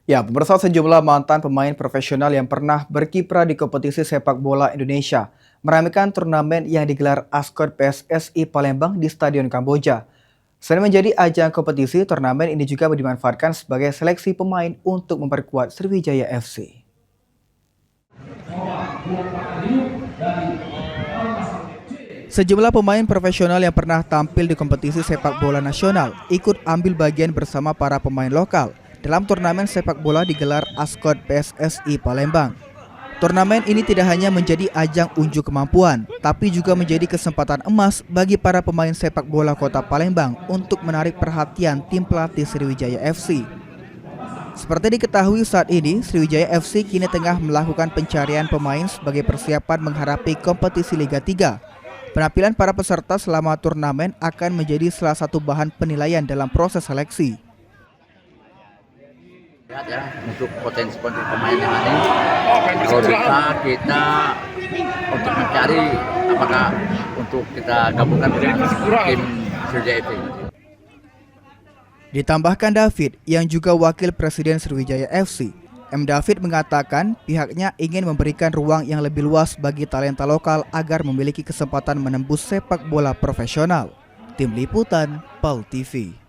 Ya, pemirsa, sejumlah mantan pemain profesional yang pernah berkiprah di kompetisi sepak bola Indonesia meramaikan turnamen yang digelar Askot PSSI Palembang di Stadion Kamboja. Selain menjadi ajang kompetisi, turnamen ini juga dimanfaatkan sebagai seleksi pemain untuk memperkuat Sriwijaya FC. Sejumlah pemain profesional yang pernah tampil di kompetisi sepak bola nasional ikut ambil bagian bersama para pemain lokal dalam turnamen sepak bola digelar Askot PSSI Palembang. Turnamen ini tidak hanya menjadi ajang unjuk kemampuan, tapi juga menjadi kesempatan emas bagi para pemain sepak bola Kota Palembang untuk menarik perhatian tim pelatih Sriwijaya FC. Seperti diketahui saat ini, Sriwijaya FC kini tengah melakukan pencarian pemain sebagai persiapan menghadapi kompetisi Liga 3. Penampilan para peserta selama turnamen akan menjadi salah satu bahan penilaian dalam proses seleksi. Lihat ya, untuk potensi pemain yang ada, kalau bisa kita untuk mencari apakah untuk kita gabungkan dengan tim Sriwijaya FC. Ditambahkan David, yang juga wakil presiden Sriwijaya FC, M. David mengatakan pihaknya ingin memberikan ruang yang lebih luas bagi talenta lokal agar memiliki kesempatan menembus sepak bola profesional. Tim Liputan, PAL TV.